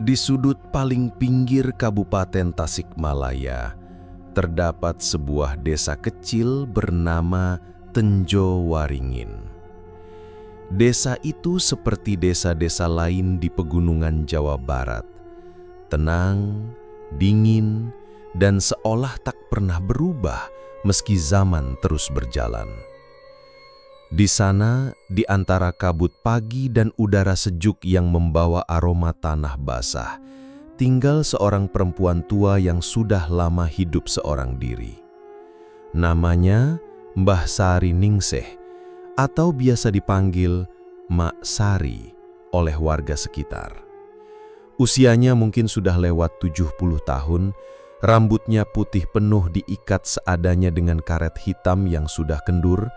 Di sudut paling pinggir Kabupaten Tasikmalaya, terdapat sebuah desa kecil bernama Tenjowaringin. Desa itu seperti desa-desa lain di pegunungan Jawa Barat, tenang, dingin, dan seolah tak pernah berubah meski zaman terus berjalan. Di sana, di antara kabut pagi dan udara sejuk yang membawa aroma tanah basah, tinggal seorang perempuan tua yang sudah lama hidup seorang diri. Namanya Mbah Sari Ningsih, atau biasa dipanggil Mak Sari oleh warga sekitar. Usianya mungkin sudah lewat 70 tahun, rambutnya putih penuh diikat seadanya dengan karet hitam yang sudah kendur.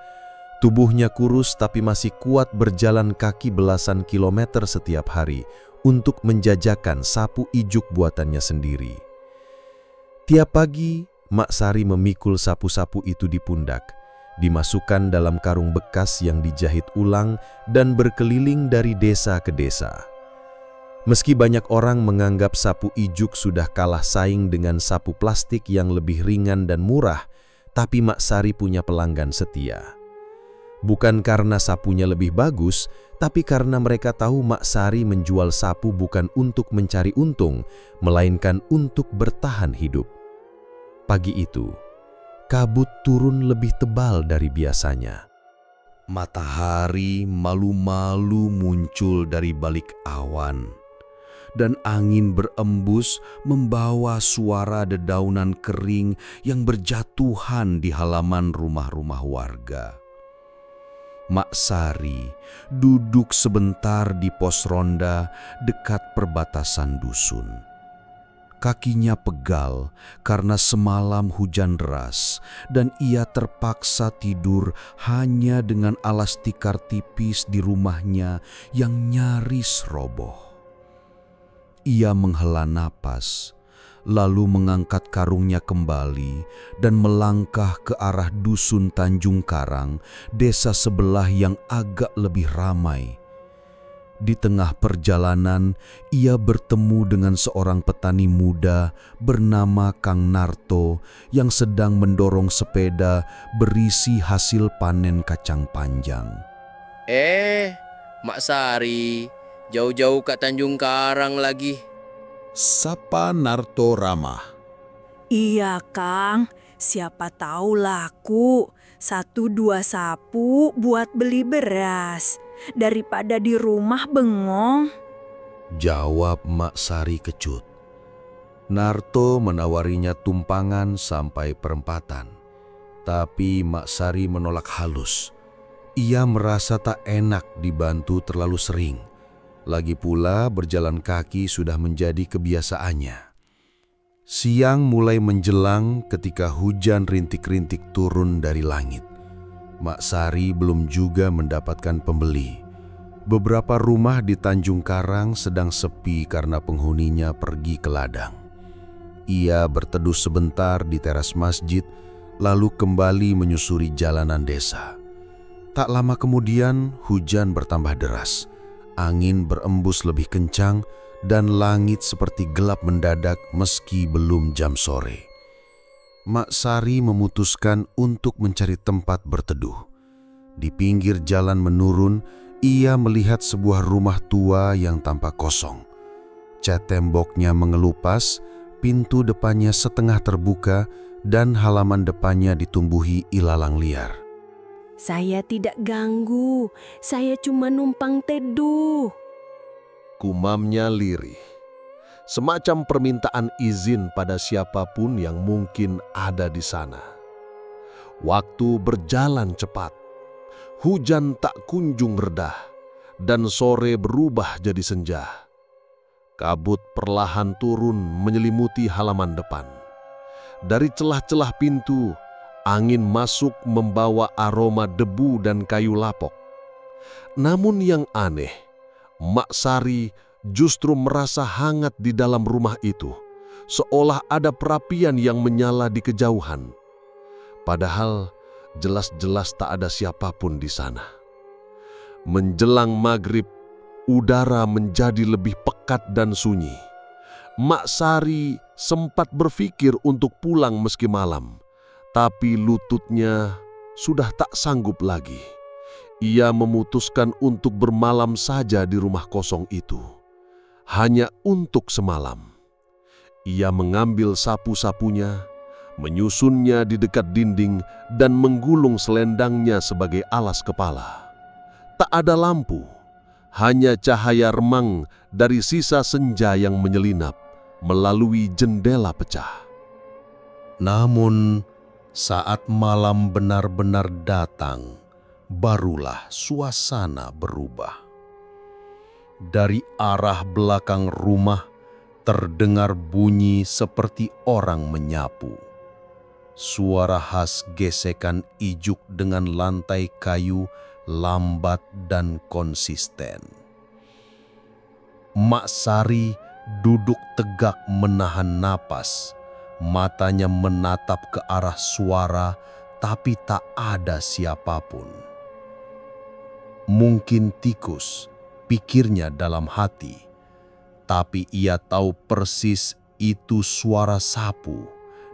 Tubuhnya kurus tapi masih kuat berjalan kaki belasan kilometer setiap hari untuk menjajakan sapu ijuk buatannya sendiri. Tiap pagi, Mak Sari memikul sapu-sapu itu di pundak, dimasukkan dalam karung bekas yang dijahit ulang dan berkeliling dari desa ke desa. Meski banyak orang menganggap sapu ijuk sudah kalah saing dengan sapu plastik yang lebih ringan dan murah, tapi Mak Sari punya pelanggan setia. Bukan karena sapunya lebih bagus, tapi karena mereka tahu Mak Sari menjual sapu bukan untuk mencari untung, melainkan untuk bertahan hidup. Pagi itu, kabut turun lebih tebal dari biasanya. Matahari malu-malu muncul dari balik awan, dan angin berembus membawa suara dedaunan kering yang berjatuhan di halaman rumah-rumah warga. Mak Sari duduk sebentar di pos ronda dekat perbatasan dusun. Kakinya pegal karena semalam hujan deras dan ia terpaksa tidur hanya dengan alas tikar tipis di rumahnya yang nyaris roboh. Ia menghela napas, lalu mengangkat karungnya kembali dan melangkah ke arah dusun Tanjung Karang, desa sebelah yang agak lebih ramai. Di tengah perjalanan, ia bertemu dengan seorang petani muda bernama Kang Narto yang sedang mendorong sepeda berisi hasil panen kacang panjang. Mak Sari, jauh-jauh ke Tanjung Karang lagi. Sapa Narto ramah. Iya, Kang. Siapa tahu laku 1-2 sapu buat beli beras. Daripada di rumah bengong. Jawab Mak Sari kecut. Narto menawarinya tumpangan sampai perempatan. Tapi Mak Sari menolak halus. Ia merasa tak enak dibantu terlalu sering. Lagi pula berjalan kaki sudah menjadi kebiasaannya. Siang mulai menjelang ketika hujan rintik-rintik turun dari langit. Mak Sari belum juga mendapatkan pembeli. Beberapa rumah di Tanjung Karang sedang sepi karena penghuninya pergi ke ladang. Ia berteduh sebentar di teras masjid, lalu kembali menyusuri jalanan desa. Tak lama kemudian hujan bertambah deras. Angin berembus lebih kencang dan langit seperti gelap mendadak meski belum jam sore. Mak Sari memutuskan untuk mencari tempat berteduh. Di pinggir jalan menurun, ia melihat sebuah rumah tua yang tampak kosong. Cat temboknya mengelupas, pintu depannya setengah terbuka, dan halaman depannya ditumbuhi ilalang liar. Saya tidak ganggu, saya cuma numpang teduh. Gumamnya lirih. Semacam permintaan izin pada siapapun yang mungkin ada di sana. Waktu berjalan cepat. Hujan tak kunjung redah dan sore berubah jadi senja. Kabut perlahan turun menyelimuti halaman depan. Dari celah-celah pintu, angin masuk membawa aroma debu dan kayu lapok. Namun yang aneh, Mak Sari justru merasa hangat di dalam rumah itu, seolah ada perapian yang menyala di kejauhan. Padahal jelas-jelas tak ada siapapun di sana. Menjelang maghrib, udara menjadi lebih pekat dan sunyi. Mak Sari sempat berpikir untuk pulang meski malam, tapi lututnya sudah tak sanggup lagi. Ia memutuskan untuk bermalam saja di rumah kosong itu, hanya untuk semalam. Ia mengambil sapu-sapunya, menyusunnya di dekat dinding dan menggulung selendangnya sebagai alas kepala. Tak ada lampu, hanya cahaya remang dari sisa senja yang menyelinap melalui jendela pecah. Namun, saat malam benar-benar datang, barulah suasana berubah. Dari arah belakang rumah terdengar bunyi seperti orang menyapu. Suara khas gesekan ijuk dengan lantai kayu lambat dan konsisten. Mak Sari duduk tegak menahan napas, matanya menatap ke arah suara, tapi tak ada siapapun. Mungkin tikus, pikirnya dalam hati, tapi ia tahu persis itu suara sapu,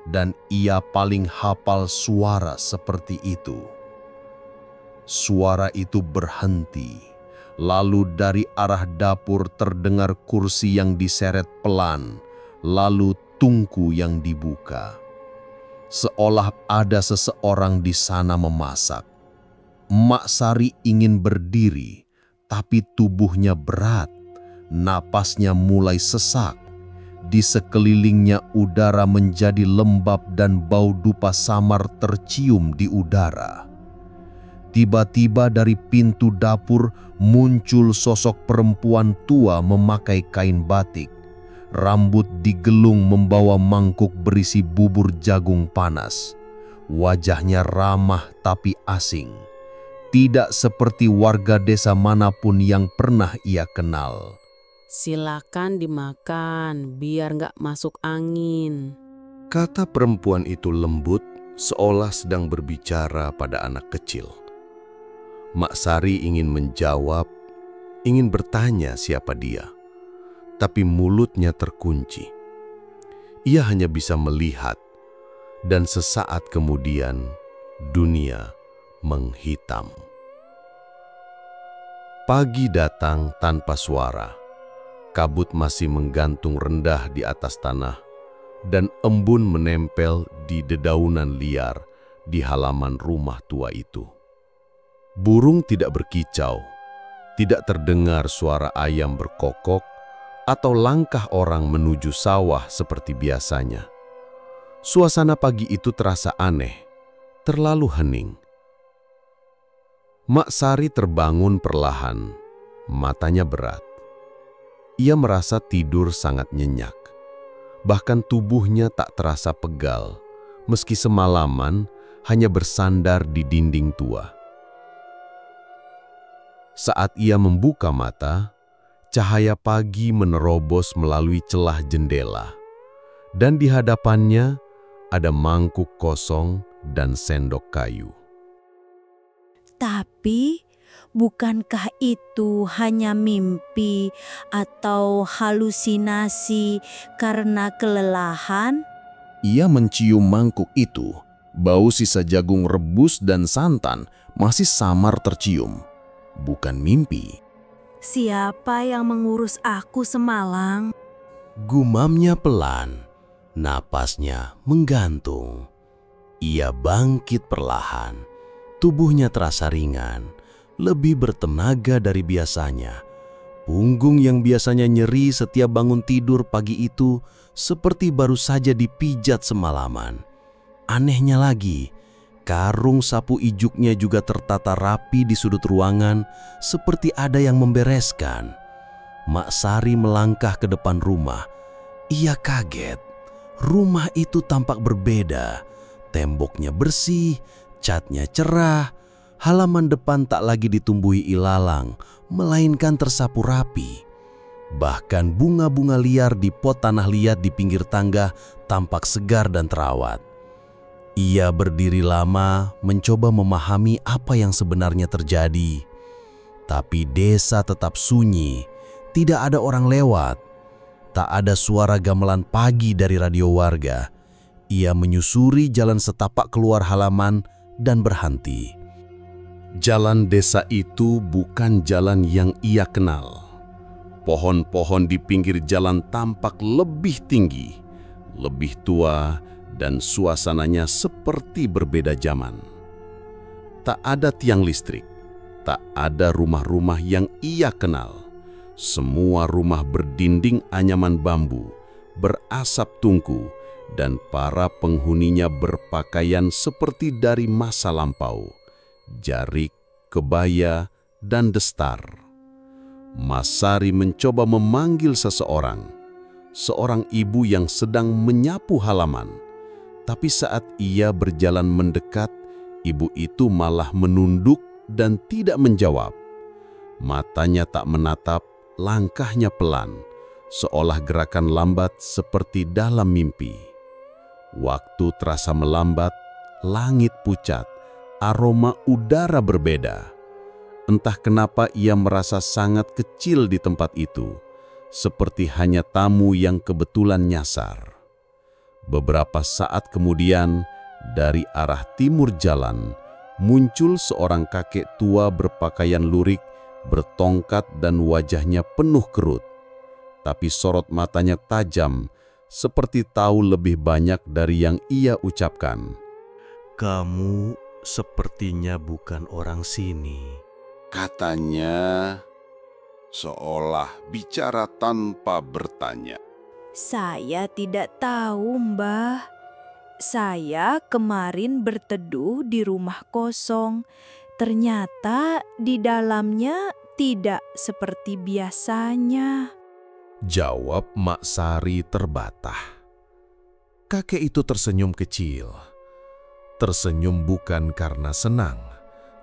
dan ia paling hafal suara seperti itu. Suara itu berhenti. Lalu dari arah dapur terdengar kursi yang diseret pelan, lalu tungku yang dibuka. Seolah ada seseorang di sana memasak. Mak Sari ingin berdiri, tapi tubuhnya berat, napasnya mulai sesak. Di sekelilingnya udara menjadi lembab dan bau dupa samar tercium di udara. Tiba-tiba dari pintu dapur muncul sosok perempuan tua memakai kain batik. Rambut digelung membawa mangkuk berisi bubur jagung panas. Wajahnya ramah tapi asing. Tidak seperti warga desa manapun yang pernah ia kenal. Silakan dimakan, biar nggak masuk angin. Kata perempuan itu lembut, seolah sedang berbicara pada anak kecil. Mak Sari ingin menjawab, ingin bertanya siapa dia, tapi mulutnya terkunci. Ia hanya bisa melihat, dan sesaat kemudian dunia menghitam. Pagi datang tanpa suara. Kabut masih menggantung rendah di atas tanah, dan embun menempel di dedaunan liar di halaman rumah tua itu. Burung tidak berkicau, tidak terdengar suara ayam berkokok, atau langkah orang menuju sawah seperti biasanya. Suasana pagi itu terasa aneh, terlalu hening. Mak Sari terbangun perlahan, matanya berat. Ia merasa tidur sangat nyenyak. Bahkan tubuhnya tak terasa pegal, meski semalaman hanya bersandar di dinding tua. Saat ia membuka mata, cahaya pagi menerobos melalui celah jendela, dan di hadapannya ada mangkuk kosong dan sendok kayu. Tapi, bukankah itu hanya mimpi atau halusinasi karena kelelahan? Ia mencium mangkuk itu, bau sisa jagung rebus dan santan masih samar tercium. Bukan mimpi. Siapa yang mengurus aku semalam? Gumamnya pelan, napasnya menggantung. Ia bangkit perlahan, tubuhnya terasa ringan, lebih bertenaga dari biasanya. Punggung yang biasanya nyeri setiap bangun tidur pagi itu seperti baru saja dipijat semalaman. Anehnya lagi, karung sapu ijuknya juga tertata rapi di sudut ruangan seperti ada yang membereskan. Mak Sari melangkah ke depan rumah. Ia kaget. Rumah itu tampak berbeda. Temboknya bersih, catnya cerah. Halaman depan tak lagi ditumbuhi ilalang, melainkan tersapu rapi. Bahkan bunga-bunga liar di pot tanah liat di pinggir tangga tampak segar dan terawat. Ia berdiri lama mencoba memahami apa yang sebenarnya terjadi. Tapi desa tetap sunyi, tidak ada orang lewat. Tak ada suara gamelan pagi dari radio warga. Ia menyusuri jalan setapak keluar halaman dan berhenti. Jalan desa itu bukan jalan yang ia kenal. Pohon-pohon di pinggir jalan tampak lebih tinggi, lebih tua, dan suasananya seperti berbeda zaman. Tak ada tiang listrik, tak ada rumah-rumah yang ia kenal. Semua rumah berdinding anyaman bambu, berasap tungku, dan para penghuninya berpakaian seperti dari masa lampau, jarik, kebaya, dan destar. Mas Sari mencoba memanggil seseorang, seorang ibu yang sedang menyapu halaman. Tapi saat ia berjalan mendekat, ibu itu malah menunduk dan tidak menjawab. Matanya tak menatap, langkahnya pelan, seolah gerakan lambat seperti dalam mimpi. Waktu terasa melambat, langit pucat, aroma udara berbeda. Entah kenapa ia merasa sangat kecil di tempat itu, seperti hanya tamu yang kebetulan nyasar. Beberapa saat kemudian, dari arah timur jalan, muncul seorang kakek tua berpakaian lurik, bertongkat dan wajahnya penuh kerut. Tapi sorot matanya tajam, seperti tahu lebih banyak dari yang ia ucapkan. Kamu sepertinya bukan orang sini. Katanya, seolah bicara tanpa bertanya. Saya tidak tahu, Mbah. Saya kemarin berteduh di rumah kosong. Ternyata di dalamnya tidak seperti biasanya. Jawab Mak Sari terbatah. Kakek itu tersenyum kecil. Tersenyum bukan karena senang,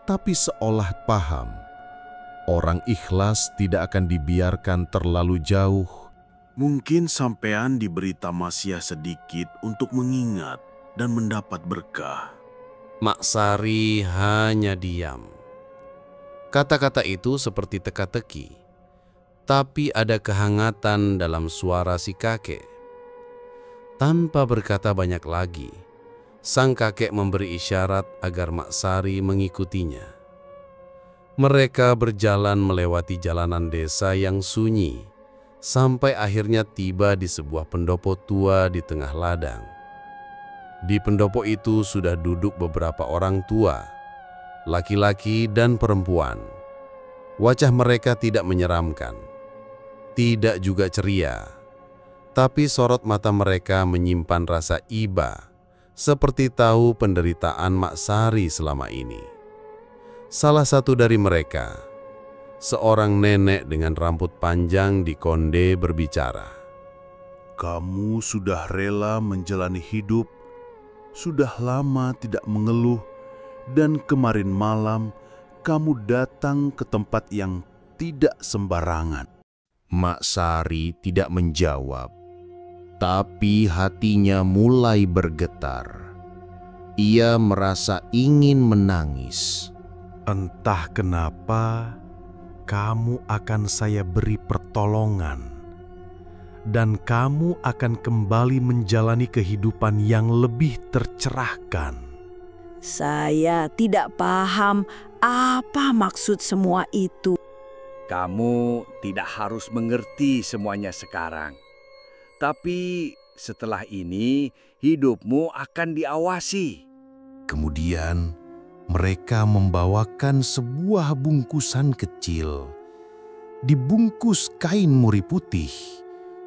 tapi seolah paham. Orang ikhlas tidak akan dibiarkan terlalu jauh. Mungkin sampean diberi tamasya sedikit untuk mengingat dan mendapat berkah. Mak Sari hanya diam. Kata-kata itu seperti teka-teki, tapi ada kehangatan dalam suara si kakek. Tanpa berkata banyak lagi, sang kakek memberi isyarat agar Mak Sari mengikutinya. Mereka berjalan melewati jalanan desa yang sunyi, sampai akhirnya tiba di sebuah pendopo tua di tengah ladang. Di pendopo itu sudah duduk beberapa orang tua, laki-laki dan perempuan. Wajah mereka tidak menyeramkan, tidak juga ceria, tapi sorot mata mereka menyimpan rasa iba, seperti tahu penderitaan Mak Sari selama ini. Salah satu dari mereka, seorang nenek dengan rambut panjang di konde, berbicara. Kamu sudah rela menjalani hidup, sudah lama tidak mengeluh, dan kemarin malam kamu datang ke tempat yang tidak sembarangan. Mak Sari tidak menjawab, tapi hatinya mulai bergetar. Ia merasa ingin menangis. Entah kenapa, kamu akan saya beri pertolongan, dan kamu akan kembali menjalani kehidupan yang lebih tercerahkan. Saya tidak paham apa maksud semua itu. Kamu tidak harus mengerti semuanya sekarang. Tapi setelah ini, hidupmu akan diawasi. Kemudian mereka membawakan sebuah bungkusan kecil. Dibungkus kain muri putih,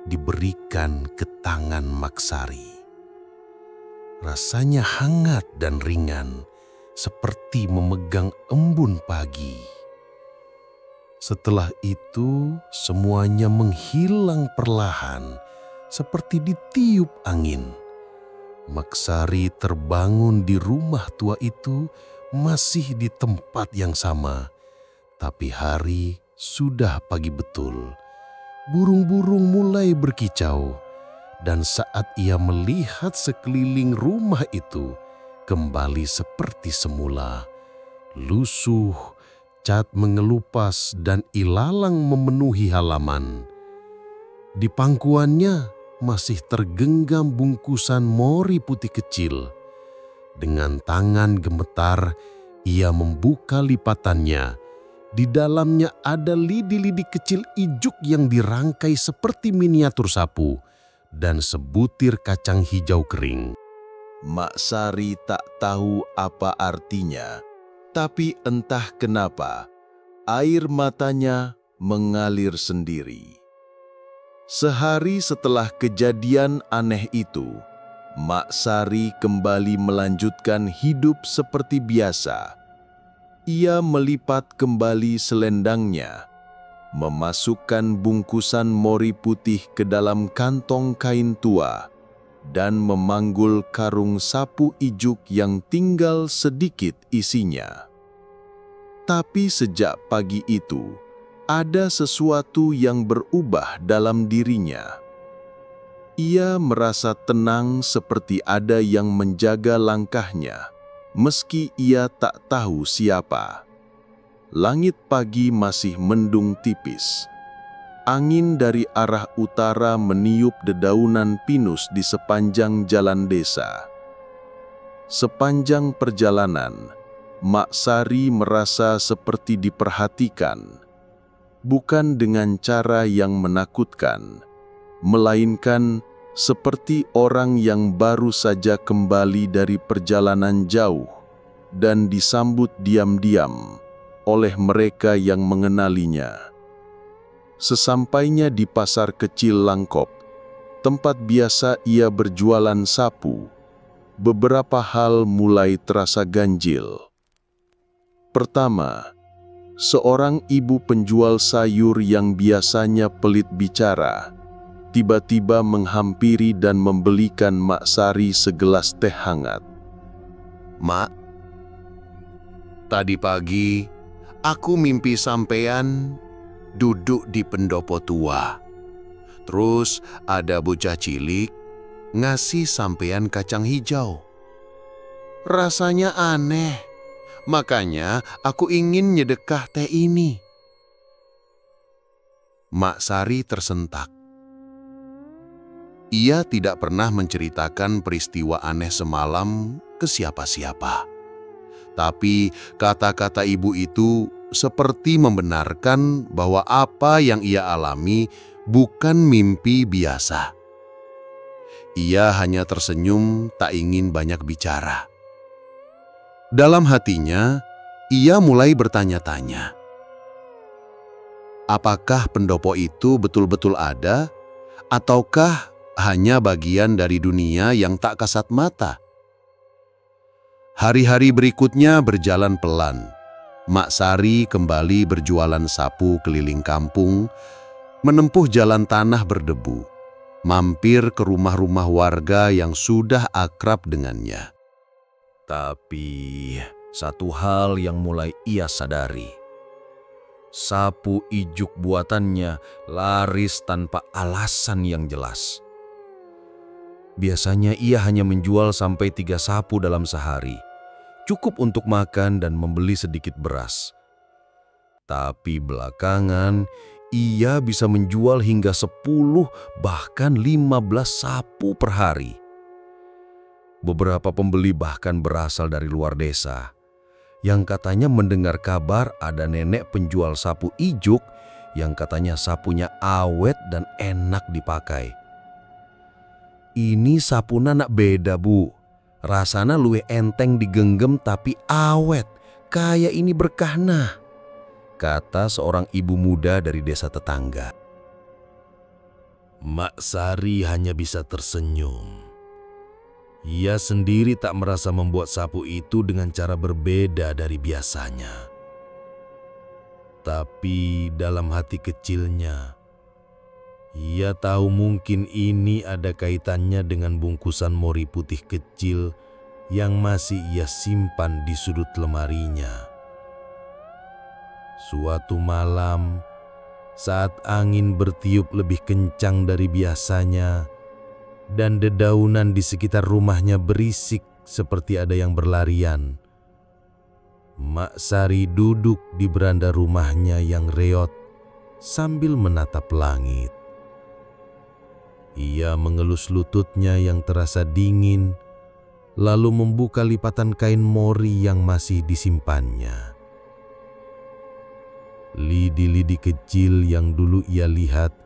diberikan ke tangan Mak Sari. Rasanya hangat dan ringan, seperti memegang embun pagi. Setelah itu, semuanya menghilang perlahan, seperti ditiup angin. Mak Sari terbangun di rumah tua itu, masih di tempat yang sama. Tapi hari sudah pagi betul. Burung-burung mulai berkicau, dan saat ia melihat sekeliling rumah itu, kembali seperti semula. Lusuh, cat mengelupas, dan ilalang memenuhi halaman. Di pangkuannya masih tergenggam bungkusan mori putih kecil. Dengan tangan gemetar, ia membuka lipatannya. Di dalamnya ada lidi-lidi kecil ijuk yang dirangkai seperti miniatur sapu dan sebutir kacang hijau kering. Mak Sari tak tahu apa artinya, tapi entah kenapa air matanya mengalir sendiri. Sehari setelah kejadian aneh itu, Mak Sari kembali melanjutkan hidup seperti biasa. Ia melipat kembali selendangnya, memasukkan bungkusan mori putih ke dalam kantong kain tua, dan memanggul karung sapu ijuk yang tinggal sedikit isinya. Tapi sejak pagi itu, ada sesuatu yang berubah dalam dirinya. Ia merasa tenang seperti ada yang menjaga langkahnya, meski ia tak tahu siapa. Langit pagi masih mendung tipis. Angin dari arah utara meniup dedaunan pinus di sepanjang jalan desa. Sepanjang perjalanan, Mak Sari merasa seperti diperhatikan, bukan dengan cara yang menakutkan, melainkan seperti orang yang baru saja kembali dari perjalanan jauh dan disambut diam-diam oleh mereka yang mengenalinya. Sesampainya di pasar kecil Langkop, tempat biasa ia berjualan sapu, beberapa hal mulai terasa ganjil. Pertama, seorang ibu penjual sayur yang biasanya pelit bicara, tiba-tiba menghampiri dan membelikan Mak Sari segelas teh hangat. Mak, tadi pagi aku mimpi sampean duduk di pendopo tua. Terus ada bocah cilik ngasih sampean kacang hijau. Rasanya aneh, makanya aku ingin nyedekah teh ini. Mak Sari tersentak. Ia tidak pernah menceritakan peristiwa aneh semalam ke siapa-siapa. Tapi kata-kata ibu itu seperti membenarkan bahwa apa yang ia alami bukan mimpi biasa. Ia hanya tersenyum, tak ingin banyak bicara. Dalam hatinya, ia mulai bertanya-tanya. Apakah pendopo itu betul-betul ada, ataukah hanya bagian dari dunia yang tak kasat mata? Hari-hari berikutnya berjalan pelan. Mak Sari kembali berjualan sapu keliling kampung, menempuh jalan tanah berdebu, mampir ke rumah-rumah warga yang sudah akrab dengannya. Tapi satu hal yang mulai ia sadari. Sapu ijuk buatannya laris tanpa alasan yang jelas. Biasanya ia hanya menjual sampai 3 sapu dalam sehari, cukup untuk makan dan membeli sedikit beras. Tapi belakangan, ia bisa menjual hingga 10 bahkan 15 sapu per hari. Beberapa pembeli bahkan berasal dari luar desa, yang katanya mendengar kabar ada nenek penjual sapu ijuk yang katanya sapunya awet dan enak dipakai. Ini sapuna nak beda bu, rasana luwih enteng digenggam tapi awet, kayak ini berkah nah, kata seorang ibu muda dari desa tetangga. Mak Sari hanya bisa tersenyum. Ia sendiri tak merasa membuat sapu itu dengan cara berbeda dari biasanya. Tapi dalam hati kecilnya, ia tahu mungkin ini ada kaitannya dengan bungkusan mori putih kecil yang masih ia simpan di sudut lemarinya. Suatu malam, saat angin bertiup lebih kencang dari biasanya dan dedaunan di sekitar rumahnya berisik seperti ada yang berlarian, Mak Sari duduk di beranda rumahnya yang reot sambil menatap langit. Ia mengelus lututnya yang terasa dingin, lalu membuka lipatan kain mori yang masih disimpannya. Lidi-lidi kecil yang dulu ia lihat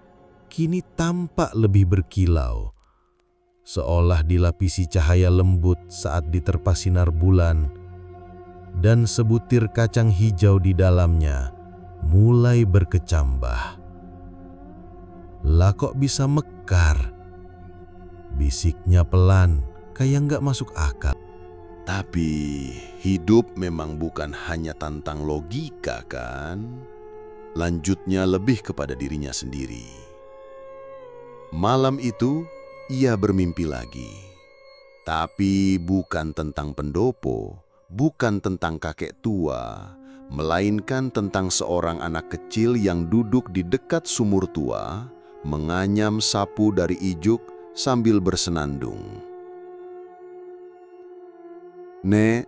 kini tampak lebih berkilau, seolah dilapisi cahaya lembut saat diterpa sinar bulan, dan sebutir kacang hijau di dalamnya mulai berkecambah. "Lah kok bisa mekar?" bisiknya pelan, kayak nggak masuk akal. Tapi hidup memang bukan hanya tentang logika kan? Lanjutnya lebih kepada dirinya sendiri. Malam itu ia bermimpi lagi. Tapi bukan tentang pendopo, bukan tentang kakek tua, melainkan tentang seorang anak kecil yang duduk di dekat sumur tua, menganyam sapu dari ijuk sambil bersenandung. "Nek,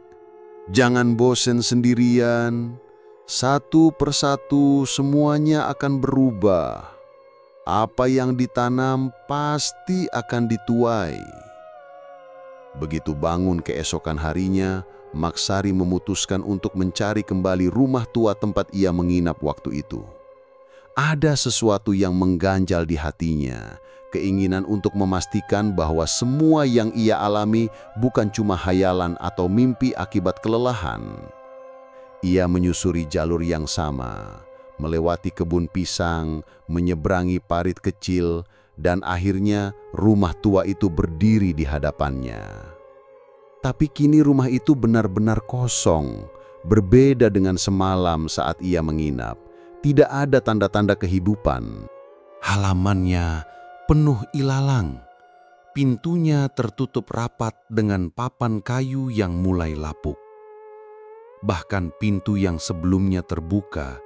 jangan bosen sendirian. Satu persatu semuanya akan berubah. Apa yang ditanam pasti akan dituai." Begitu bangun keesokan harinya, Mak Sari memutuskan untuk mencari kembali rumah tua tempat ia menginap waktu itu. Ada sesuatu yang mengganjal di hatinya, keinginan untuk memastikan bahwa semua yang ia alami bukan cuma hayalan atau mimpi akibat kelelahan. Ia menyusuri jalur yang sama, melewati kebun pisang, menyeberangi parit kecil, dan akhirnya rumah tua itu berdiri di hadapannya. Tapi kini rumah itu benar-benar kosong, berbeda dengan semalam saat ia menginap. Tidak ada tanda-tanda kehidupan. Halamannya penuh ilalang. Pintunya tertutup rapat dengan papan kayu yang mulai lapuk. Bahkan pintu yang sebelumnya terbuka,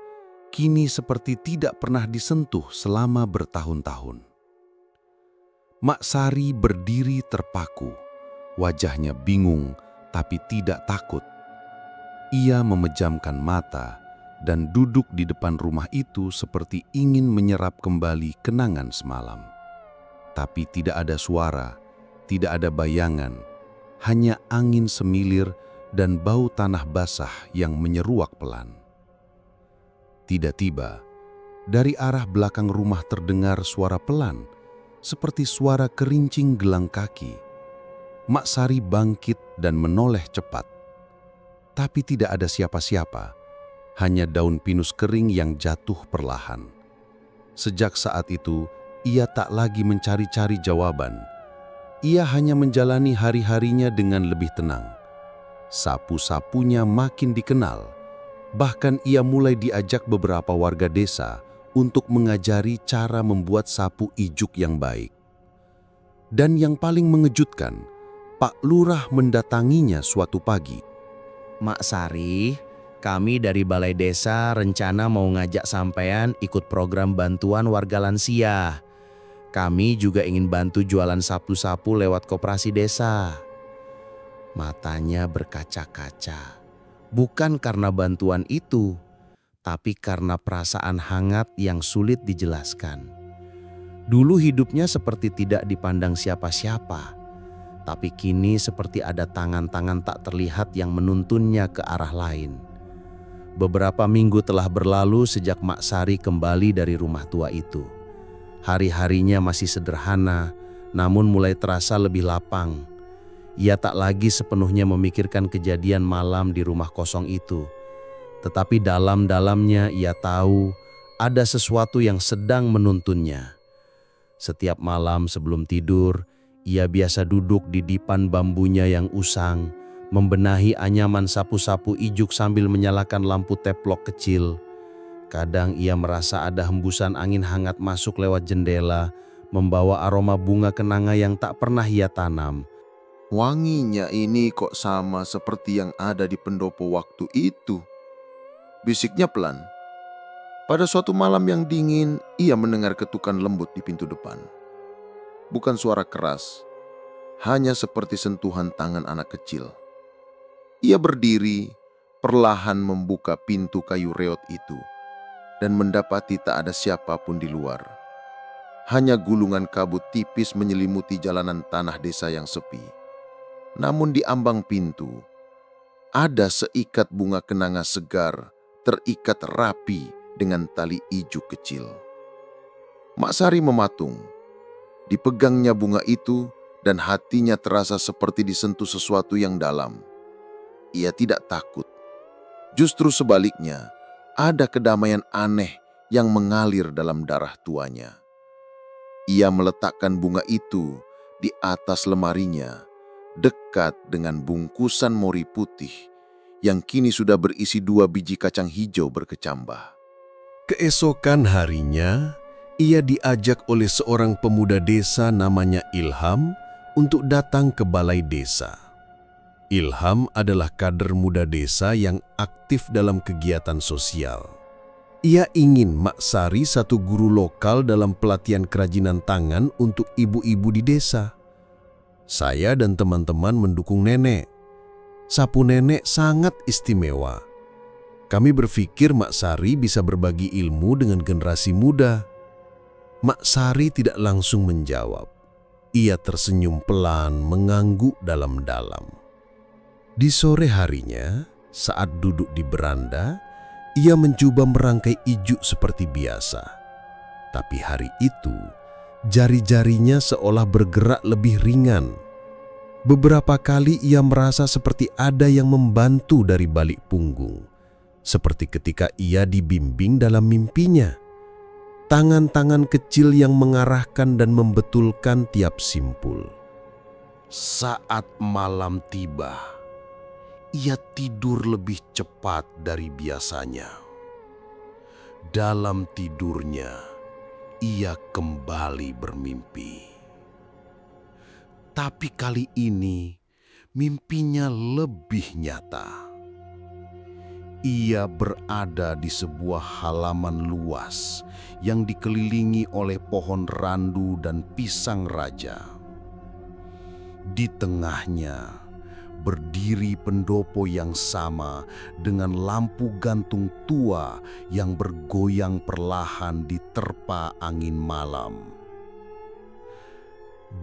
kini seperti tidak pernah disentuh selama bertahun-tahun. Mak Sari berdiri terpaku, wajahnya bingung tapi tidak takut. Ia memejamkan mata dan duduk di depan rumah itu seperti ingin menyerap kembali kenangan semalam. Tapi tidak ada suara, tidak ada bayangan, hanya angin semilir dan bau tanah basah yang menyeruak pelan. Tiba-tiba, dari arah belakang rumah terdengar suara pelan, seperti suara kerincing gelang kaki. Mak Sari bangkit dan menoleh cepat. Tapi tidak ada siapa-siapa, hanya daun pinus kering yang jatuh perlahan. Sejak saat itu, ia tak lagi mencari-cari jawaban. Ia hanya menjalani hari-harinya dengan lebih tenang. Sapu-sapunya makin dikenal. Bahkan ia mulai diajak beberapa warga desa untuk mengajari cara membuat sapu ijuk yang baik. Dan yang paling mengejutkan, Pak Lurah mendatanginya suatu pagi. Mak Sari, kami dari Balai Desa rencana mau ngajak sampean ikut program bantuan warga lansia. Kami juga ingin bantu jualan sapu-sapu lewat koperasi desa. Matanya berkaca-kaca. Bukan karena bantuan itu, tapi karena perasaan hangat yang sulit dijelaskan. Dulu hidupnya seperti tidak dipandang siapa-siapa, tapi kini seperti ada tangan-tangan tak terlihat yang menuntunnya ke arah lain. Beberapa minggu telah berlalu sejak Mak Sari kembali dari rumah tua itu. Hari-harinya masih sederhana, namun mulai terasa lebih lapang. Ia tak lagi sepenuhnya memikirkan kejadian malam di rumah kosong itu. Tetapi dalam-dalamnya ia tahu ada sesuatu yang sedang menuntunnya. Setiap malam sebelum tidur, ia biasa duduk di dipan bambunya yang usang, membenahi anyaman sapu-sapu ijuk sambil menyalakan lampu teplok kecil. Kadang ia merasa ada hembusan angin hangat masuk lewat jendela, membawa aroma bunga kenanga yang tak pernah ia tanam. "Wanginya ini kok sama seperti yang ada di pendopo waktu itu," bisiknya pelan. Pada suatu malam yang dingin, ia mendengar ketukan lembut di pintu depan. Bukan suara keras, hanya seperti sentuhan tangan anak kecil. Ia berdiri, perlahan membuka pintu kayu reot itu, dan mendapati tak ada siapapun di luar. hanya gulungan kabut tipis menyelimuti jalanan tanah desa yang sepi. Namun di ambang pintu, ada seikat bunga kenanga segar terikat rapi dengan tali ijuk kecil. Mak Sari mematung. Dipegangnya bunga itu dan hatinya terasa seperti disentuh sesuatu yang dalam. Ia tidak takut. Justru sebaliknya, ada kedamaian aneh yang mengalir dalam darah tuanya. Ia meletakkan bunga itu di atas lemarinya, dekat dengan bungkusan mori putih yang kini sudah berisi 2 biji kacang hijau berkecambah. Keesokan harinya, ia diajak oleh seorang pemuda desa namanya Ilham untuk datang ke balai desa. Ilham adalah kader muda desa yang aktif dalam kegiatan sosial. Ia ingin Mak Sari satu guru lokal dalam pelatihan kerajinan tangan untuk ibu-ibu di desa. Saya dan teman-teman mendukung nenek. Sapu nenek sangat istimewa. Kami berpikir Mak Sari bisa berbagi ilmu dengan generasi muda. Mak Sari tidak langsung menjawab. Ia tersenyum pelan, mengangguk dalam-dalam. Di sore harinya, saat duduk di beranda, ia mencoba merangkai ijuk seperti biasa. Tapi hari itu, jari-jarinya seolah bergerak lebih ringan. Beberapa kali ia merasa seperti ada yang membantu dari balik punggung. Seperti ketika ia dibimbing dalam mimpinya. Tangan-tangan kecil yang mengarahkan dan membetulkan tiap simpul. Saat malam tiba, ia tidur lebih cepat dari biasanya. Dalam tidurnya, ia kembali bermimpi. Tapi kali ini, mimpinya lebih nyata. Ia berada di sebuah halaman luas yang dikelilingi oleh pohon randu dan pisang raja. Di tengahnya berdiri pendopo yang sama dengan lampu gantung tua yang bergoyang perlahan diterpa angin malam.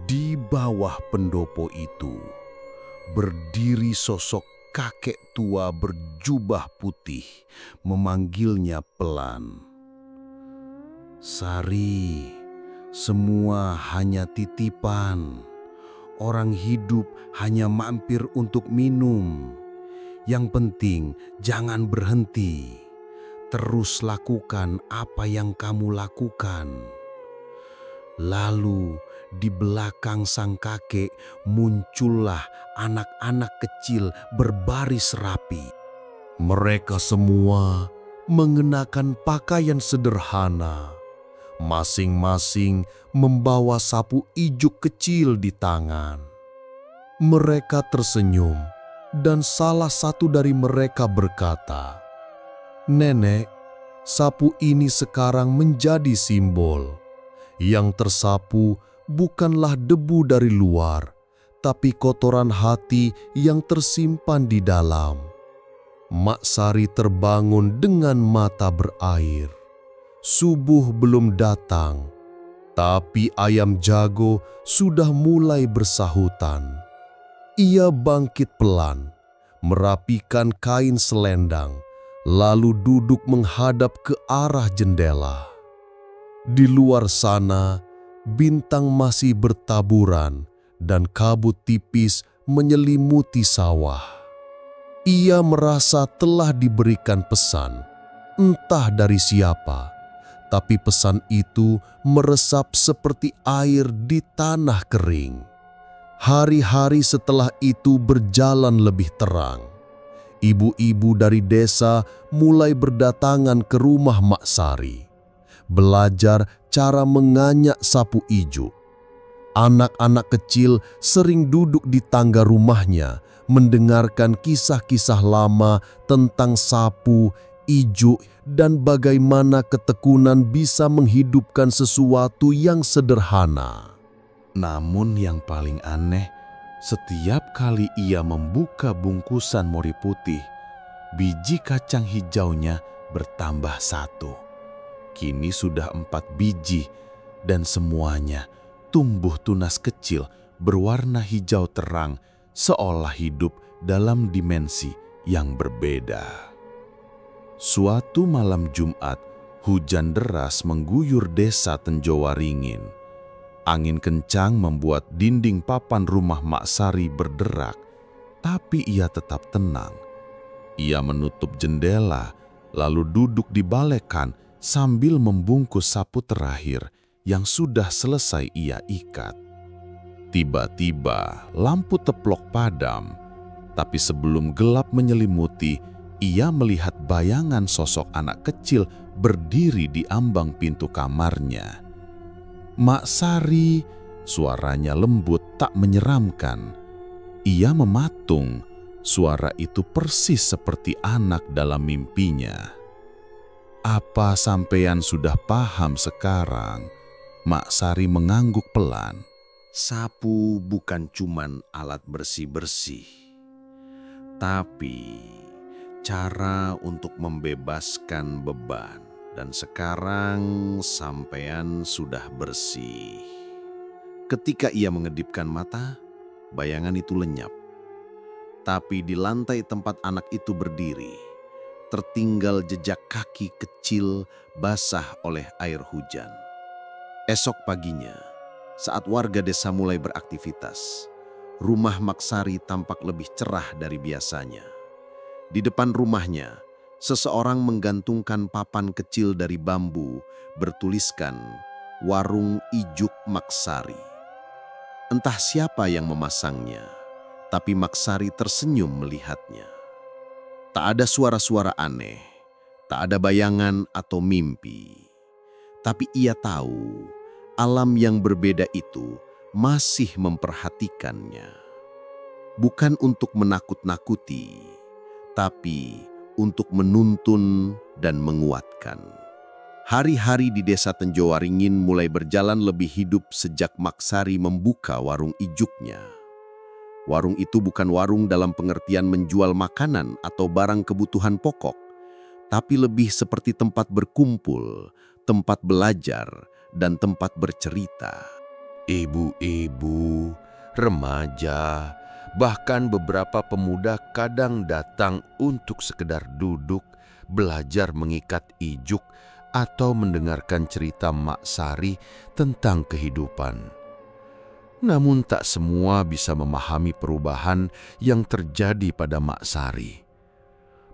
Di bawah pendopo itu berdiri sosok kakek tua berjubah putih memanggilnya pelan. "Sari, semua hanya titipan. Orang hidup hanya mampir untuk minum. Yang penting jangan berhenti. Terus lakukan apa yang kamu lakukan." Lalu di belakang sang kakek muncullah anak-anak kecil berbaris rapi. Mereka semua mengenakan pakaian sederhana. Masing-masing membawa sapu ijuk kecil di tangan. Mereka tersenyum dan salah satu dari mereka berkata, "Nenek, sapu ini sekarang menjadi simbol. Yang tersapu bukanlah debu dari luar, tapi kotoran hati yang tersimpan di dalam." Mak Sari terbangun dengan mata berair. Subuh belum datang, tapi ayam jago sudah mulai bersahutan. Ia bangkit pelan, merapikan kain selendang, lalu duduk menghadap ke arah jendela. Di luar sana, bintang masih bertaburan dan kabut tipis menyelimuti sawah. Ia merasa telah diberikan pesan, entah dari siapa, tapi pesan itu meresap seperti air di tanah kering. Hari-hari setelah itu berjalan lebih terang. Ibu-ibu dari desa mulai berdatangan ke rumah Mak Sari, belajar cara menganyak sapu ijuk. Anak-anak kecil sering duduk di tangga rumahnya, mendengarkan kisah-kisah lama tentang sapu, ijuk, dan bagaimana ketekunan bisa menghidupkan sesuatu yang sederhana. Namun yang paling aneh, setiap kali ia membuka bungkusan mori putih, biji kacang hijaunya bertambah 1. Kini sudah 4 biji, dan semuanya tumbuh tunas kecil berwarna hijau terang, seolah hidup dalam dimensi yang berbeda. Suatu malam Jumat, hujan deras mengguyur desa Tenjowaringin. Angin kencang membuat dinding papan rumah Mak Sari berderak, tapi ia tetap tenang. Ia menutup jendela, lalu duduk di balekan sambil membungkus sapu terakhir yang sudah selesai ia ikat. Tiba-tiba lampu teplok padam, tapi sebelum gelap menyelimuti, ia melihat bayangan sosok anak kecil berdiri di ambang pintu kamarnya. Mak Sari, suaranya lembut tak menyeramkan. Ia mematung, suara itu persis seperti anak dalam mimpinya. Apa sampean sudah paham sekarang? Mak Sari mengangguk pelan. Sapu bukan cuman alat bersih-bersih, tapi cara untuk membebaskan beban. Dan sekarang sampean sudah bersih. Ketika ia mengedipkan mata, bayangan itu lenyap. Tapi di lantai tempat anak itu berdiri, tertinggal jejak kaki kecil basah oleh air hujan. Esok paginya, saat warga desa mulai beraktivitas, rumah Mak Sari tampak lebih cerah dari biasanya. Di depan rumahnya, seseorang menggantungkan papan kecil dari bambu bertuliskan Warung Ijuk Mak Sari. Entah siapa yang memasangnya, tapi Mak Sari tersenyum melihatnya. Tak ada suara-suara aneh, tak ada bayangan atau mimpi. Tapi ia tahu alam yang berbeda itu masih memperhatikannya. Bukan untuk menakut-nakuti, tapi untuk menuntun dan menguatkan. Hari-hari di desa Tenjowaringin mulai berjalan lebih hidup sejak Mak Sari membuka warung ijuknya. Warung itu bukan warung dalam pengertian menjual makanan atau barang kebutuhan pokok, tapi lebih seperti tempat berkumpul, tempat belajar, dan tempat bercerita. Ibu-ibu, remaja, bahkan beberapa pemuda kadang datang untuk sekedar duduk, belajar mengikat ijuk, atau mendengarkan cerita Mak Sari tentang kehidupan. Namun tak semua bisa memahami perubahan yang terjadi pada Mak Sari.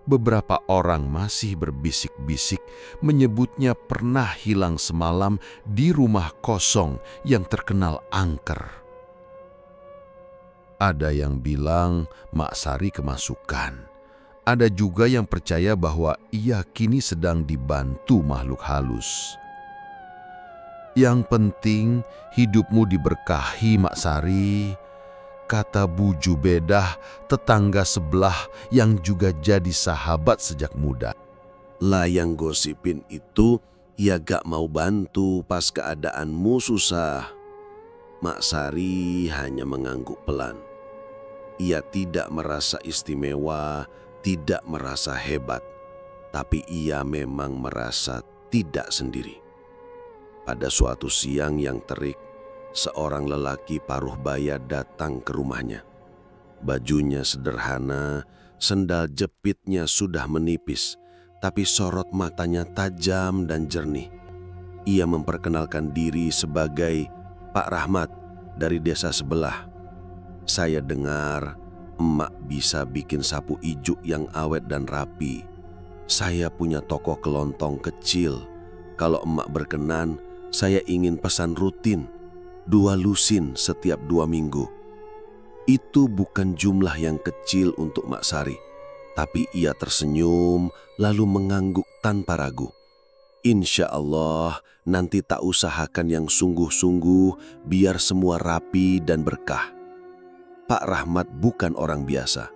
Beberapa orang masih berbisik-bisik menyebutnya pernah hilang semalam di rumah kosong yang terkenal angker. Ada yang bilang Mak Sari kemasukan. Ada juga yang percaya bahwa ia kini sedang dibantu makhluk halus. Yang penting hidupmu diberkahi, Mak Sari, kata Bu Jubedah, tetangga sebelah yang juga jadi sahabat sejak muda. Lah yang gosipin itu ya gak mau bantu pas keadaanmu susah. Mak Sari hanya mengangguk pelan. Ia tidak merasa istimewa, tidak merasa hebat, tapi ia memang merasa tidak sendiri. Pada suatu siang yang terik, seorang lelaki paruh baya datang ke rumahnya. Bajunya sederhana, sendal jepitnya sudah menipis, tapi sorot matanya tajam dan jernih. Ia memperkenalkan diri sebagai Pak Rahmat dari desa sebelah. Saya dengar emak bisa bikin sapu ijuk yang awet dan rapi. Saya punya toko kelontong kecil. Kalau emak berkenan, saya ingin pesan rutin 2 lusin setiap 2 minggu. Itu bukan jumlah yang kecil untuk Mak Sari, tapi ia tersenyum lalu mengangguk tanpa ragu. Insya Allah nanti tak usahakan yang sungguh-sungguh biar semua rapi dan berkah. Pak Rahmat bukan orang biasa.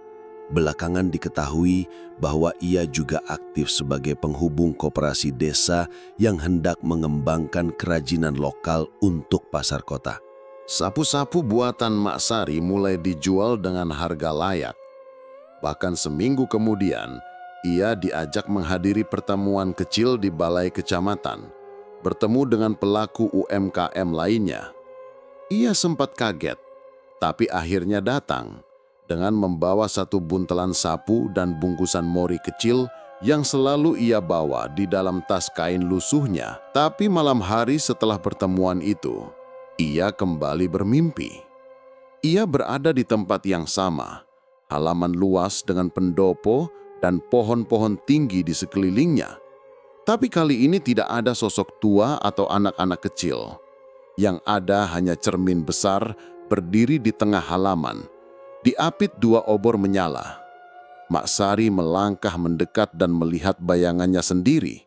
Belakangan diketahui bahwa ia juga aktif sebagai penghubung koperasi desa yang hendak mengembangkan kerajinan lokal untuk pasar kota. Sapu-sapu buatan Mak Sari mulai dijual dengan harga layak. Bahkan seminggu kemudian, ia diajak menghadiri pertemuan kecil di balai kecamatan. bertemu dengan pelaku UMKM lainnya. Ia sempat kaget, tapi akhirnya datang dengan membawa satu buntelan sapu dan bungkusan mori kecil yang selalu ia bawa di dalam tas kain lusuhnya. Tapi malam hari setelah pertemuan itu, ia kembali bermimpi. Ia berada di tempat yang sama, halaman luas dengan pendopo dan pohon-pohon tinggi di sekelilingnya. Tapi kali ini tidak ada sosok tua atau anak-anak kecil. Yang ada hanya cermin besar berdiri di tengah halaman. Diapit 2 obor menyala. Mak Sari melangkah mendekat dan melihat bayangannya sendiri.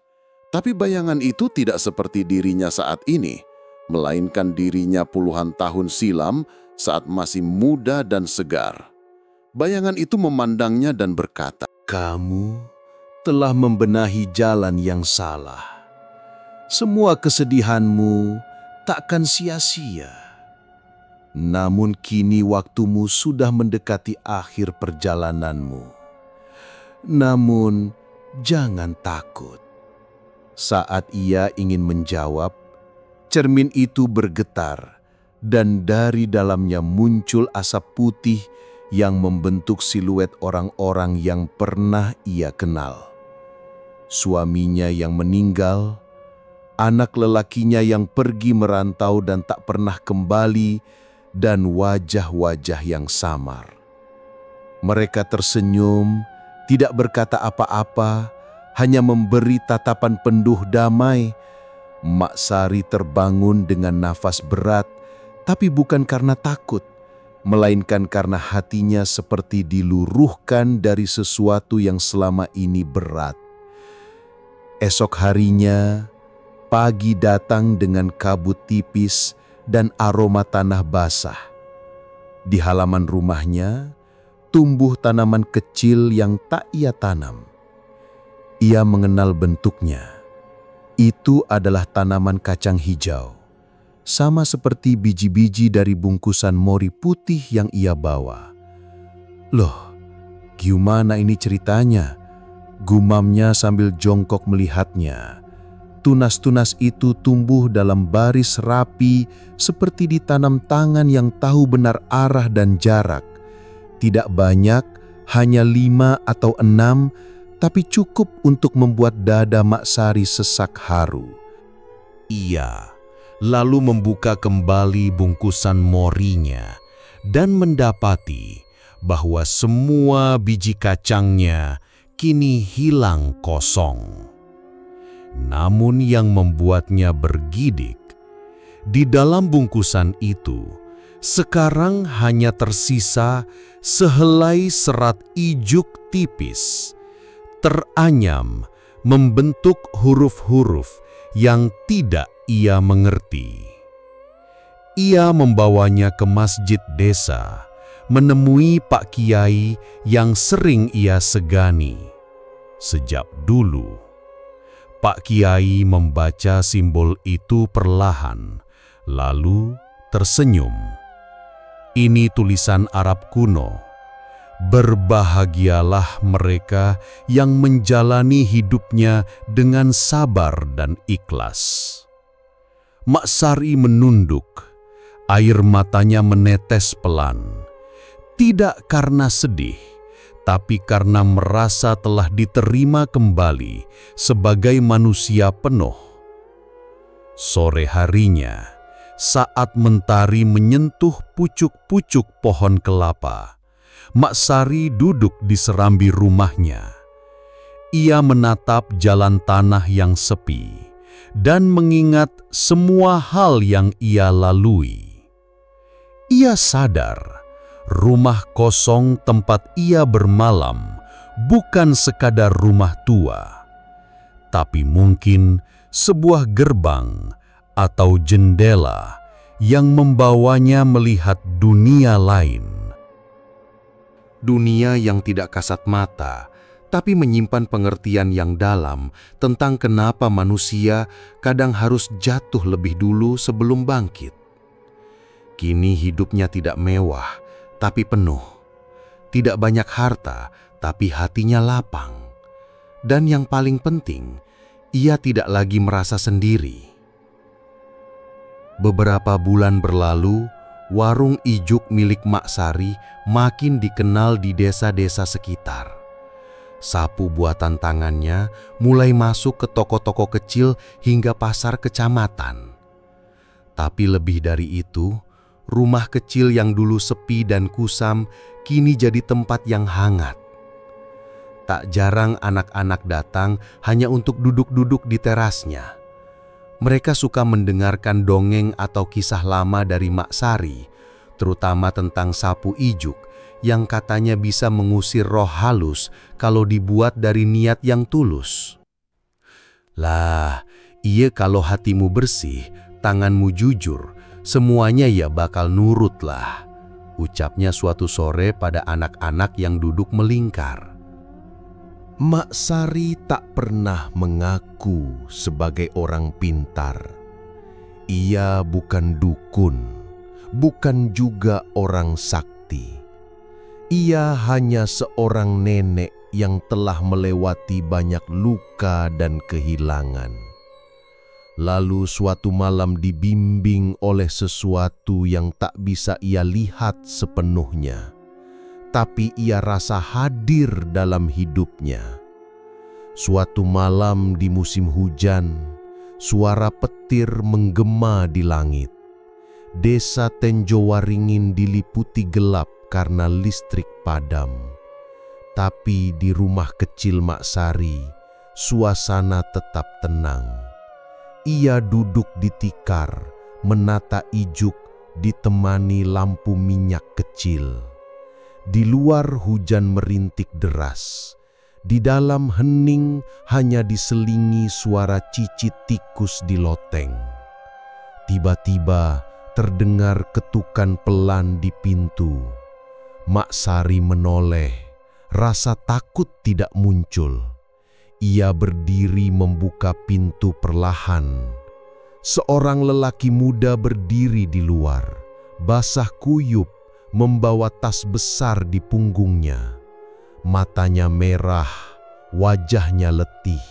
Tapi bayangan itu tidak seperti dirinya saat ini, melainkan dirinya puluhan tahun silam saat masih muda dan segar. Bayangan itu memandangnya dan berkata, Kamu telah membenahi jalan yang salah. Semua kesedihanmu takkan sia-sia. Namun kini waktumu sudah mendekati akhir perjalananmu. Namun jangan takut. Saat ia ingin menjawab, cermin itu bergetar dan dari dalamnya muncul asap putih yang membentuk siluet orang-orang yang pernah ia kenal. Suaminya yang meninggal, anak lelakinya yang pergi merantau dan tak pernah kembali, dan wajah-wajah yang samar. Mereka tersenyum, tidak berkata apa-apa, hanya memberi tatapan penuh damai. Mak Sari terbangun dengan nafas berat, tapi bukan karena takut, melainkan karena hatinya seperti diluruhkan dari sesuatu yang selama ini berat. Esok harinya, pagi datang dengan kabut tipis dan aroma tanah basah. Di halaman rumahnya, tumbuh tanaman kecil yang tak ia tanam. Ia mengenal bentuknya. Itu adalah tanaman kacang hijau, sama seperti biji-biji dari bungkusan mori putih yang ia bawa. Loh, gimana ini ceritanya? Gumamnya sambil jongkok melihatnya. Tunas-tunas itu tumbuh dalam baris rapi seperti ditanam tangan yang tahu benar arah dan jarak. Tidak banyak, hanya 5 atau 6, tapi cukup untuk membuat dada Mak Sari sesak haru. Ia lalu membuka kembali bungkusan morinya dan mendapati bahwa semua biji kacangnya kini hilang kosong. Namun yang membuatnya bergidik, di dalam bungkusan itu sekarang hanya tersisa sehelai serat ijuk tipis, teranyam membentuk huruf-huruf yang tidak ia mengerti. Ia membawanya ke masjid desa, menemui Pak Kiai yang sering ia segani. Sejak dulu, Pak Kiai membaca simbol itu perlahan, lalu tersenyum. Ini tulisan Arab kuno. Berbahagialah mereka yang menjalani hidupnya dengan sabar dan ikhlas. Mak Sari menunduk, air matanya menetes pelan. Tidak karena sedih, tapi karena merasa telah diterima kembali sebagai manusia penuh. Sore harinya, saat mentari menyentuh pucuk-pucuk pohon kelapa, Mak Sari duduk di serambi rumahnya. Ia menatap jalan tanah yang sepi dan mengingat semua hal yang ia lalui. Ia sadar rumah kosong tempat ia bermalam bukan sekadar rumah tua, tapi mungkin sebuah gerbang atau jendela yang membawanya melihat dunia lain. Dunia yang tidak kasat mata, tapi menyimpan pengertian yang dalam tentang kenapa manusia kadang harus jatuh lebih dulu sebelum bangkit. Kini hidupnya tidak mewah, tapi penuh. Tidak banyak harta, tapi hatinya lapang. Dan yang paling penting, ia tidak lagi merasa sendiri. Beberapa bulan berlalu, warung ijuk milik Mak Sari makin dikenal di desa-desa sekitar. Sapu buatan tangannya mulai masuk ke toko-toko kecil hingga pasar kecamatan. Tapi lebih dari itu, rumah kecil yang dulu sepi dan kusam kini jadi tempat yang hangat. Tak jarang anak-anak datang hanya untuk duduk-duduk di terasnya. Mereka suka mendengarkan dongeng atau kisah lama dari Mak Sari, terutama tentang sapu ijuk yang katanya bisa mengusir roh halus kalau dibuat dari niat yang tulus. Lah, iya kalau hatimu bersih, tanganmu jujur, semuanya ya bakal nurut lah, ucapnya suatu sore pada anak-anak yang duduk melingkar. Mak Sari tak pernah mengaku sebagai orang pintar. Ia bukan dukun, bukan juga orang sakti. Ia hanya seorang nenek yang telah melewati banyak luka dan kehilangan. Lalu suatu malam dibimbing oleh sesuatu yang tak bisa ia lihat sepenuhnya, tapi ia rasa hadir dalam hidupnya. Suatu malam di musim hujan, suara petir menggema di langit. Desa Tenjowaringin diliputi gelap karena listrik padam. Tapi di rumah kecil Mak Sari, suasana tetap tenang. Ia duduk di tikar, menata ijuk ditemani lampu minyak kecil. Di luar hujan merintik deras. Di dalam hening hanya diselingi suara cicit tikus di loteng. Tiba-tiba terdengar ketukan pelan di pintu. Mak Sari menoleh, rasa takut tidak muncul. Ia berdiri membuka pintu perlahan. Seorang lelaki muda berdiri di luar, basah kuyup, membawa tas besar di punggungnya. Matanya merah, wajahnya letih.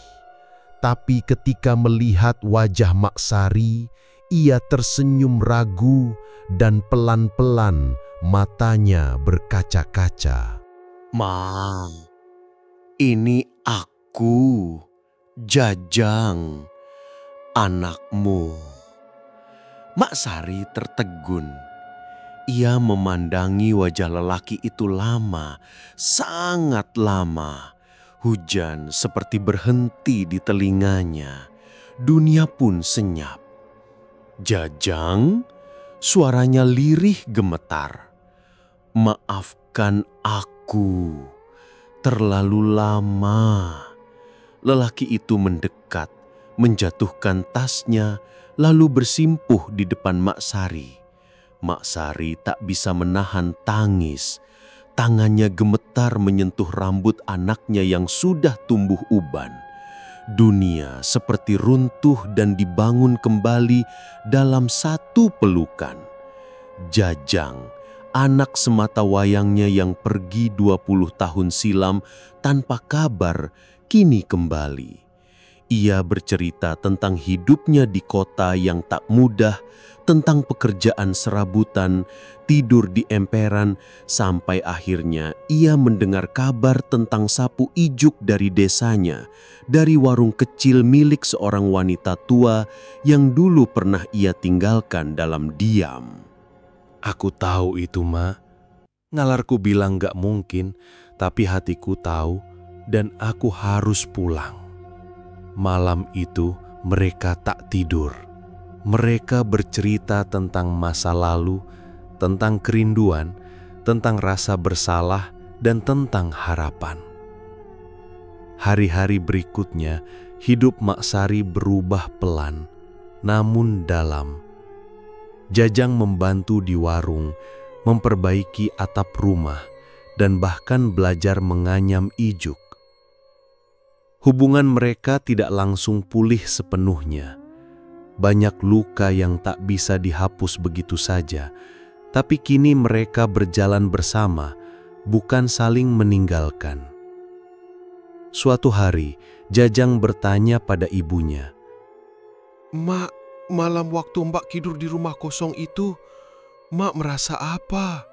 Tapi ketika melihat wajah Mak Sari, ia tersenyum ragu dan pelan-pelan matanya berkaca-kaca. Mang, ini aku, Jajang, anakmu. Mak Sari tertegun. Ia memandangi wajah lelaki itu lama, sangat lama. Hujan seperti berhenti di telinganya. Dunia pun senyap. Jajang, suaranya lirih gemetar. Maafkan aku, terlalu lama. Lelaki itu mendekat, menjatuhkan tasnya, lalu bersimpuh di depan Mak Sari. Mak Sari tak bisa menahan tangis. Tangannya gemetar menyentuh rambut anaknya yang sudah tumbuh uban. Dunia seperti runtuh dan dibangun kembali dalam satu pelukan. Jajang, anak semata wayangnya yang pergi 20 tahun silam tanpa kabar, kini kembali. Ia bercerita tentang hidupnya di kota yang tak mudah, tentang pekerjaan serabutan, tidur di emperan, sampai akhirnya ia mendengar kabar tentang sapu ijuk dari desanya, dari warung kecil milik seorang wanita tua yang dulu pernah ia tinggalkan dalam diam. Aku tahu itu, Ma. Nalarku bilang gak mungkin, tapi hatiku tahu dan aku harus pulang. Malam itu mereka tak tidur. Mereka bercerita tentang masa lalu, tentang kerinduan, tentang rasa bersalah, dan tentang harapan. Hari-hari berikutnya, hidup Mak Sari berubah pelan, namun dalam. Jajang membantu di warung, memperbaiki atap rumah, dan bahkan belajar menganyam ijuk. Hubungan mereka tidak langsung pulih sepenuhnya. Banyak luka yang tak bisa dihapus begitu saja, tapi kini mereka berjalan bersama, bukan saling meninggalkan. Suatu hari, Jajang bertanya pada ibunya, Mak, malam waktu Mbak tidur di rumah kosong itu, Mak merasa apa?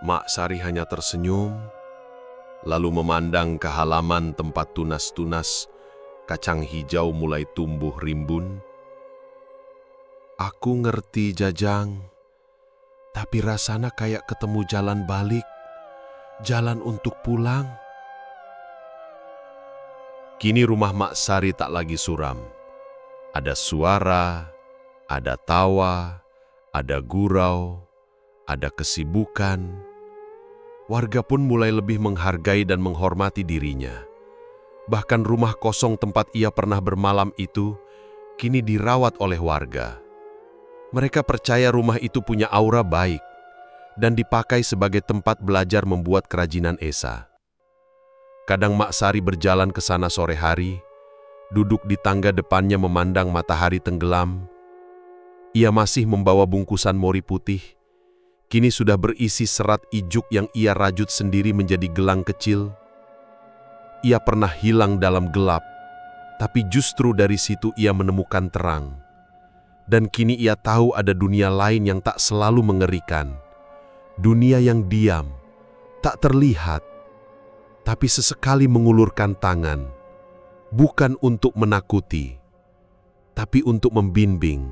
Mak Sari hanya tersenyum, lalu memandang ke halaman tempat tunas-tunas kacang hijau mulai tumbuh rimbun. Aku ngerti, Jajang, tapi rasanya kayak ketemu jalan balik, jalan untuk pulang. Kini rumah Mak Sari tak lagi suram. Ada suara, ada tawa, ada gurau, ada kesibukan. Warga pun mulai lebih menghargai dan menghormati dirinya. Bahkan rumah kosong tempat ia pernah bermalam itu kini dirawat oleh warga. Mereka percaya rumah itu punya aura baik dan dipakai sebagai tempat belajar membuat kerajinan Esa. Kadang Mak Sari berjalan ke sana sore hari, duduk di tangga depannya memandang matahari tenggelam. Ia masih membawa bungkusan mori putih, kini sudah berisi serat ijuk yang ia rajut sendiri menjadi gelang kecil. Ia pernah hilang dalam gelap, tapi justru dari situ ia menemukan terang. Dan kini ia tahu ada dunia lain yang tak selalu mengerikan. Dunia yang diam, tak terlihat, tapi sesekali mengulurkan tangan, bukan untuk menakuti, tapi untuk membimbing.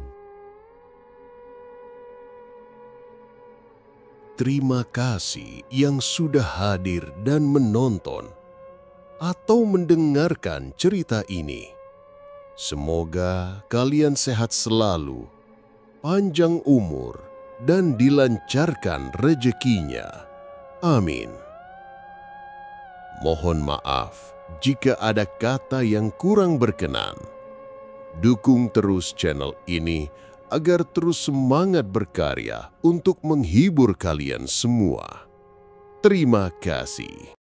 Terima kasih yang sudah hadir dan menonton atau mendengarkan cerita ini. Semoga kalian sehat selalu, panjang umur, dan dilancarkan rezekinya. Amin. Mohon maaf jika ada kata yang kurang berkenan. Dukung terus channel ini agar terus semangat berkarya untuk menghibur kalian semua. Terima kasih.